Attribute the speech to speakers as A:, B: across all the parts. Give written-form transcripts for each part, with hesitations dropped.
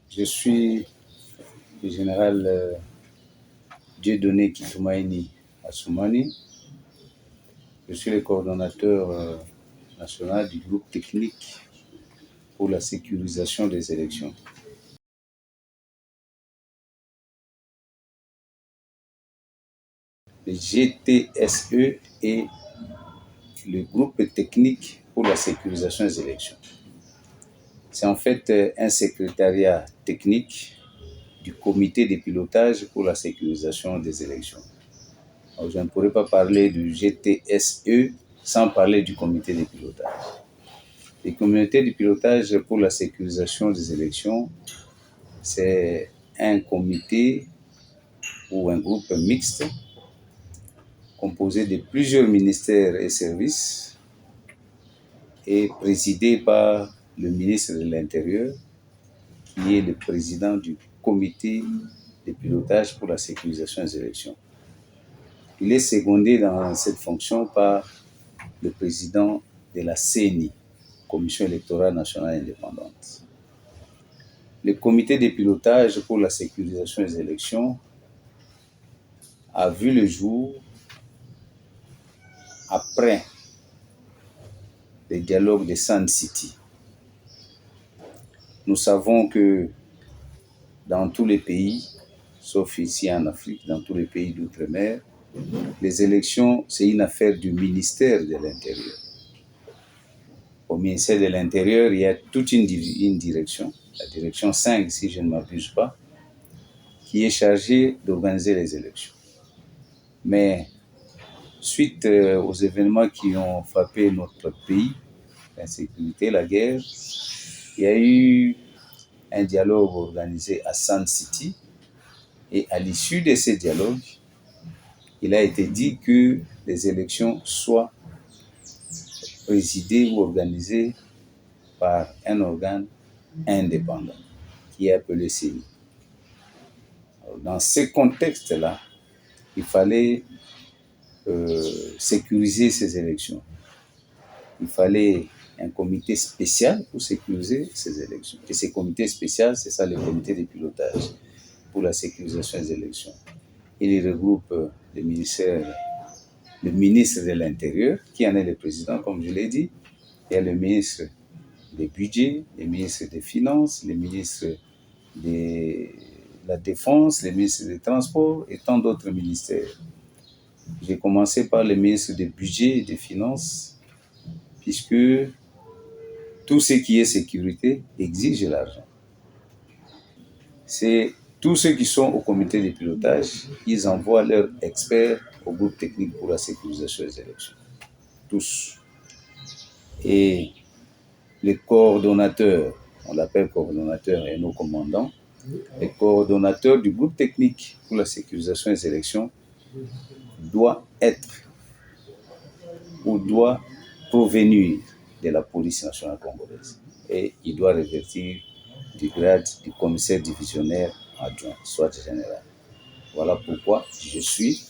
A: Je suis le général Dieudonné Kitoumaïni Assoumani. Je suis le coordonnateur national du groupe technique pour la sécurisation des élections. Le GTSE est le groupe technique pour la sécurisation des élections. C'est en fait un secrétariat technique du comité de pilotage pour la sécurisation des élections. Alors, je ne pourrais pas parler du GTSE sans parler du comité de pilotage. Le comité de pilotage pour la sécurisation des élections, c'est un comité ou un groupe mixte composé de plusieurs ministères et services et présidé par le ministre de l'Intérieur, qui est le président du comité de pilotage pour la sécurisation des élections. Il est secondé dans cette fonction par le président de la CENI, Commission électorale nationale indépendante. Le comité de pilotage pour la sécurisation des élections a vu le jour après le dialogue de Sun City. Nous savons que dans tous les pays, sauf ici en Afrique, dans tous les pays d'outre-mer, les élections, c'est une affaire du ministère de l'Intérieur. Au ministère de l'Intérieur, il y a toute une direction, la direction 5, si je ne m'abuse pas, qui est chargée d'organiser les élections. Mais suite aux événements qui ont frappé notre pays, l'insécurité, la guerre, il y a eu un dialogue organisé à Sun City. Et à l'issue de ce dialogue, il a été dit que les élections soient présidées ou organisées par un organe indépendant qui est appelé CENI. Dans ce contexte-là, il fallait sécuriser ces élections. Il fallait un comité spécial pour sécuriser ces élections. Et ces comités spéciaux, c'est ça le comité de pilotage pour la sécurisation des élections. Il regroupe le ministre de l'Intérieur, qui en est le président, comme je l'ai dit. Il y a le ministre des Budgets, le ministre des Finances, le ministre de la Défense, le ministre des Transports et tant d'autres ministères. J'ai commencé par le ministre des Budgets et des Finances, puisque tout ce qui est sécurité exige l'argent. C'est tous ceux qui sont au comité de pilotage, ils envoient leurs experts au groupe technique pour la sécurisation des élections. Tous. Et les coordonnateurs, on l'appelle coordonnateur et nos commandants, les coordonnateurs du groupe technique pour la sécurisation des élections doit être ou doit provenir de la police nationale congolaise. Et il doit revêtir du grade du commissaire divisionnaire adjoint, soit général. Voilà pourquoi je suis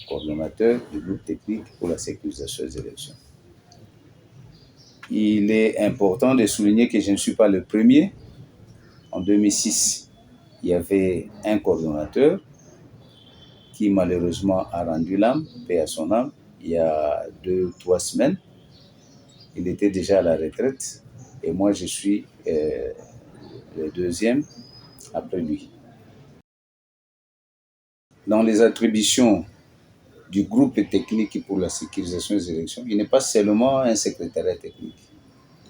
A: coordonnateur du groupe technique pour la sécurisation des élections. Il est important de souligner que je ne suis pas le premier. En 2006, il y avait un coordonnateur qui malheureusement a rendu l'âme, paix à son âme, il y a 2-3 semaines. Il était déjà à la retraite et moi je suis le deuxième après lui. Dans les attributions du groupe technique pour la sécurisation des élections, il n'est pas seulement un secrétariat technique.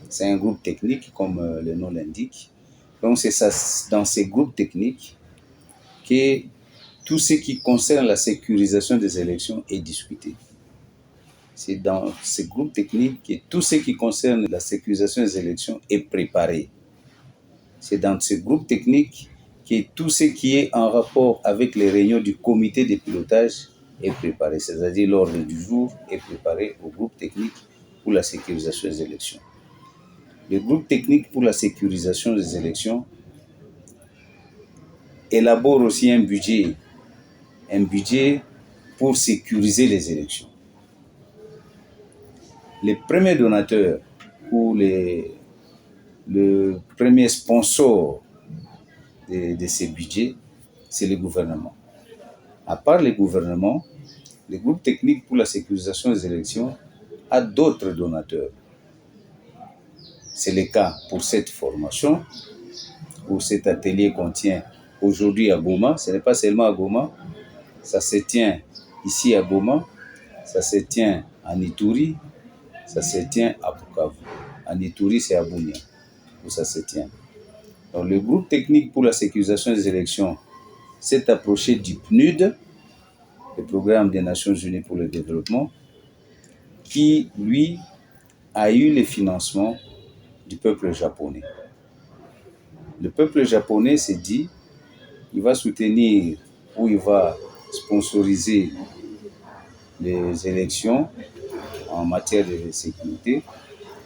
A: C'est un groupe technique, comme le nom l'indique. Donc c'est ça, dans ces groupes techniques que tout ce qui concerne la sécurisation des élections est discuté. C'est dans ces groupes techniques que tout ce qui concerne la sécurisation des élections est préparé. C'est dans ces groupes techniques que tout ce qui est en rapport avec les réunions du comité de pilotage est préparé. C'est-à-dire l'ordre du jour est préparé au groupe technique pour la sécurisation des élections. Le groupe technique pour la sécurisation des élections élabore aussi un budget pour sécuriser les élections. Les premiers donateurs ou le premier sponsor de ces budgets, c'est le gouvernement. À part les gouvernements, le groupe technique pour la sécurisation des élections a d'autres donateurs. C'est le cas pour cette formation, où cet atelier qu'on tient aujourd'hui à Goma. Ce n'est pas seulement à Goma, ça se tient ici à Goma, ça se tient en Ituri, ça se tient à Bukavu. En Ituri, c'est à Bunia où ça se tient. Donc, le groupe technique pour la sécurisation des élections s'est approché du PNUD, le Programme des Nations Unies pour le développement, qui, lui, a eu le financement du peuple japonais. Le peuple japonais s'est dit, il va soutenir ou il va sponsoriser les élections en matière de sécurité.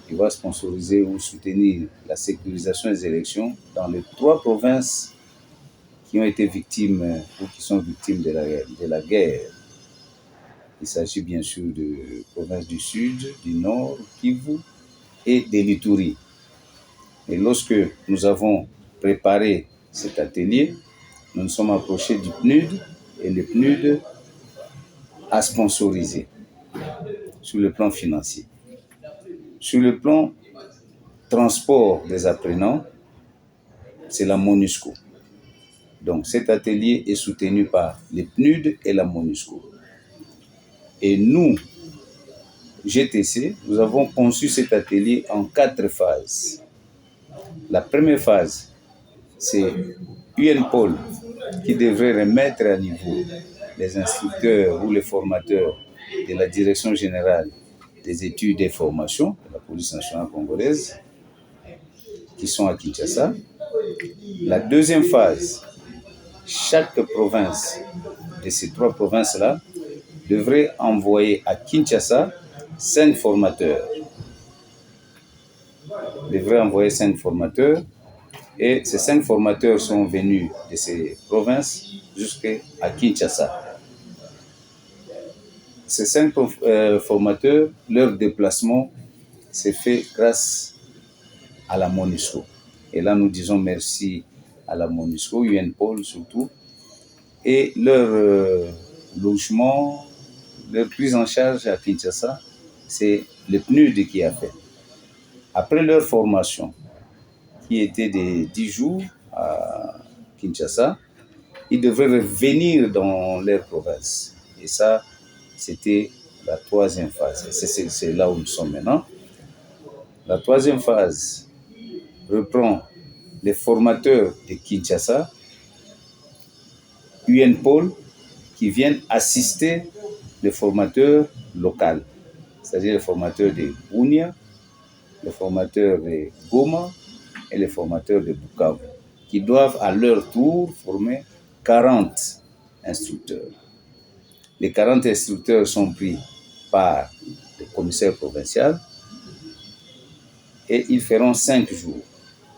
A: Il va sponsoriser ou soutenir la sécurisation des élections dans les 3 provinces qui ont été victimes ou qui sont victimes de la guerre. Il s'agit bien sûr de provinces du Sud, du Nord, Kivu et de l'Ituri. Et lorsque nous avons préparé cet atelier, nous nous sommes approchés du PNUD et le PNUD a sponsorisé sur le plan financier. Sur le plan transport des apprenants, c'est la MONUSCO. Donc cet atelier est soutenu par le PNUD et la MONUSCO. Et nous, GTC, nous avons conçu cet atelier en 4 phases. La première phase, c'est UNPOL qui devrait remettre à niveau les instructeurs ou les formateurs de la Direction générale des études et formations de la police nationale congolaise qui sont à Kinshasa. La deuxième phase, chaque province de ces 3 provinces-là devrait envoyer à Kinshasa 5 formateurs. Devrait envoyer 5 formateurs et ces 5 formateurs sont venus de ces provinces jusqu'à Kinshasa. Ces 5 formateurs, leur déplacement s'est fait grâce à la MONUSCO. Et là, nous disons merci à la MONUSCO, UNPOL surtout, et leur logement, leur prise en charge à Kinshasa, c'est le PNUD qui a fait. Après leur formation, qui était de 10 jours à Kinshasa, ils devraient revenir dans leur province. Et ça, c'était la 3e phase. C'est là où nous sommes maintenant. La 3e phase reprend les formateurs de Kinshasa, UNPOL, qui viennent assister les formateurs locaux, c'est-à-dire les formateurs de Bunia, les formateurs de Goma et les formateurs de Bukavu, qui doivent à leur tour former 40 instructeurs. Les 40 instructeurs sont pris par le commissaire provincial et ils feront 5 jours.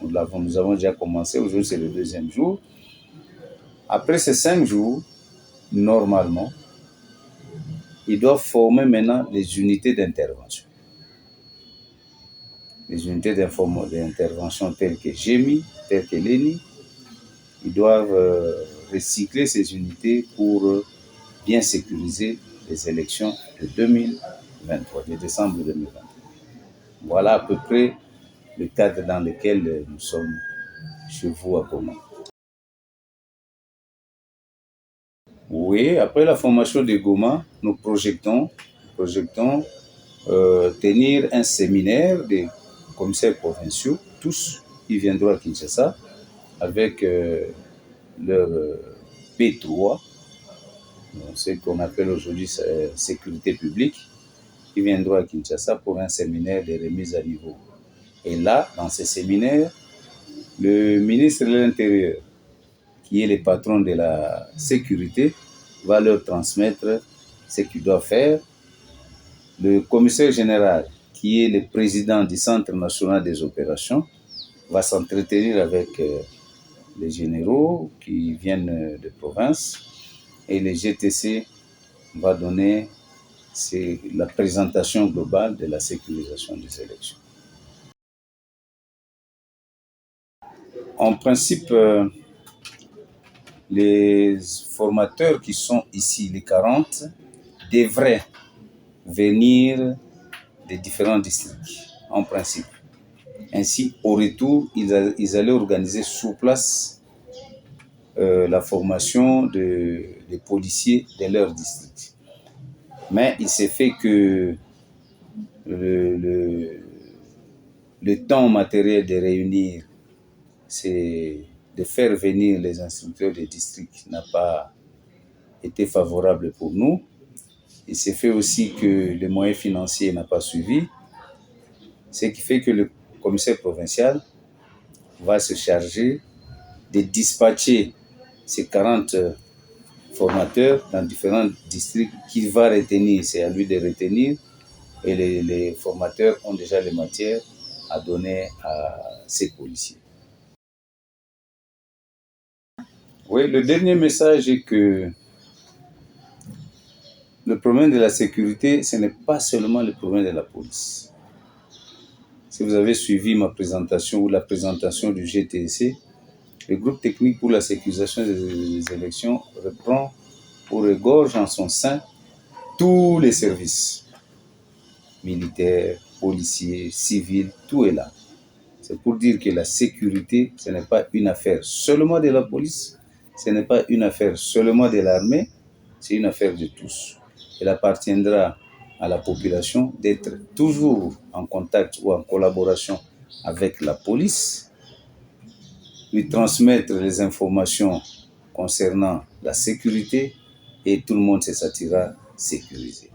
A: Nous avons déjà commencé, aujourd'hui c'est le 2e jour. Après ces 5 jours, normalement, ils doivent former maintenant les unités d'intervention. Les unités d'intervention telles que GEMI, telles que l'ENI, ils doivent recycler ces unités pour bien sécuriser les élections de 2023, de décembre 2023. Voilà à peu près le cadre dans lequel nous sommes chez vous à Goma. Oui, après la formation de Goma, nous projetons tenir un séminaire des commissaires provinciaux, tous qui viendront à Kinshasa, avec leur P3, ce qu'on appelle aujourd'hui sécurité publique, qui viendront à Kinshasa pour un séminaire de remise à niveau. Et là, dans ce séminaire, le ministre de l'Intérieur, qui est le patron de la sécurité, va leur transmettre ce qu'ils doivent faire. Le commissaire général, qui est le président du Centre national des opérations, va s'entretenir avec les généraux qui viennent de province et le GTC va donner la présentation globale de la sécurisation des élections. En principe, les formateurs qui sont ici, les 40, devraient venir des différents districts, en principe. Ainsi, au retour, ils allaient organiser sur place la formation des policiers de leur district. Mais il s'est fait que le temps matériel de réunir, c'est de faire venir les instructeurs des districts n'a pas été favorable pour nous. Il s'est fait aussi que les moyens financiers n'ont pas suivi, ce qui fait que le commissaire provincial va se charger de dispatcher ces 40 formateurs dans différents districts qu'il va retenir. C'est à lui de retenir et les formateurs ont déjà les matières à donner à ces policiers. Oui, le dernier message est que le problème de la sécurité, ce n'est pas seulement le problème de la police. Si vous avez suivi ma présentation ou la présentation du GTC, le groupe technique pour la sécurisation des élections reprend ou regorge en son sein tous les services, militaires, policiers, civils, tout est là. C'est pour dire que la sécurité, ce n'est pas une affaire seulement de la police, ce n'est pas une affaire seulement de l'armée, c'est une affaire de tous. Il appartiendra à la population d'être toujours en contact ou en collaboration avec la police, lui transmettre les informations concernant la sécurité et tout le monde se sentira sécurisé.